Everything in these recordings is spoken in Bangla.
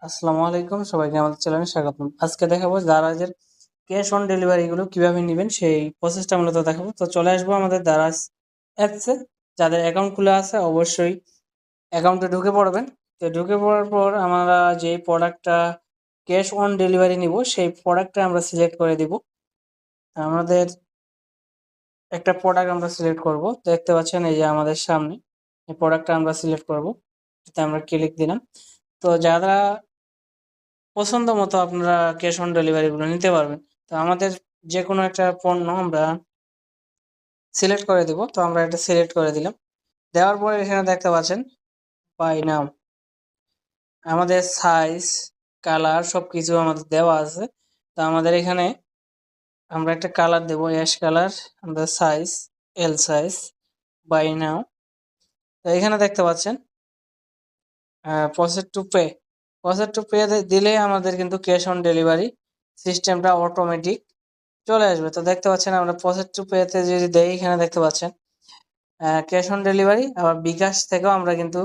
আসসালামু আলাইকুম, সবাইকে আমাদের চ্যানেলে স্বাগতম। আজকে দেখাবো দারাজের ক্যাশ অন ডেলিভারি গুলো কিভাবে নেবেন সেই প্রসেসটা মূলত দেখাবো। তো চলে আসবো আমাদের দারাজ অ্যাপসে। যাদের অ্যাকাউন্ট খোলা আছে অবশ্যই অ্যাকাউন্টে ঢুকে পড়বেন। তো ঢুকে পড়ার পর আমরা যে প্রোডাক্টটা ক্যাশ অন ডেলিভারি নিব সেই প্রোডাক্টটা আমরা সিলেক্ট করে দিব। আমাদের একটা প্রোডাক্ট আমরা সিলেক্ট করব, দেখতে পাচ্ছেন এই যে আমাদের সামনে এই প্রোডাক্টটা আমরা সিলেক্ট করব। এতে আমরা ক্লিক দিলাম। তো যারা পছন্দ মতো আপনারা ক্যাশ অন ডেলিভারি গুলো নিতে পারবেন। তো আমাদের যে কোনো একটা পণ্য আমরা সিলেক্ট করে দিব। তো আমরা এটা সিলেক্ট করে দিলাম। দেওয়ার পরে এখানে দেখতে পাচ্ছেন বাই নাও, আমাদের সাইজ, কালার সবকিছু আমাদের দেওয়া আছে। তো আমাদের এখানে আমরা একটা কালার দেব, অ্যাশ কালার। আমাদের সাইজ এল সাইজ, বাই নাও। তো এখানে দেখতে পাচ্ছেন process to pay. Process to pay দিলে আমাদের কিন্তু ক্যাশ অন ডেলিভারি সিস্টেমটা অটোমেটিক চলে আসবে। তো দেখতে পাচ্ছেন আমরা প্রসেস টু পে তে যদি দেই, এখানে দেখতে পাচ্ছেন ক্যাশ অন ডেলিভারি, আবার বিকাশ থেকেও আমরা কিন্তু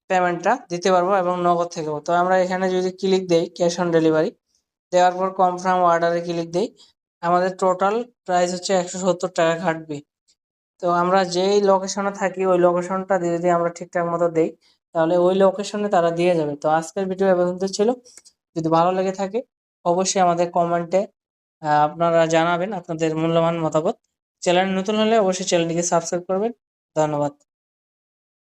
পেমেন্টটা দিতে পারবো এবং নগদ থেকেও। তো আমরা এখানে যদি ক্লিক দেই ক্যাশ অন ডেলিভারি, দেওয়ার পর কনফার্ম অর্ডারে ক্লিক দেই, আমাদের টোটাল প্রাইস হচ্ছে 170 টাকা কাটবে। তো আমরা যেই লোকেশনে থাকি ওই লোকেশনটা যদি আমরা ঠিকঠাক মতো দেই, তাহলে ওই লোকেশনে তারা দিয়ে যাবে। তো আজকের ভিডিও এ পর্যন্ত ছিল। যদি ভালো লেগে থাকে অবশ্যই আমাদের কমেন্টে আপনারা জানাবেন আপনাদের মূল্যবান মতামত। চ্যানেল নতুন হলে অবশ্যই চ্যানেলটিকে সাবস্ক্রাইব করবেন। ধন্যবাদ।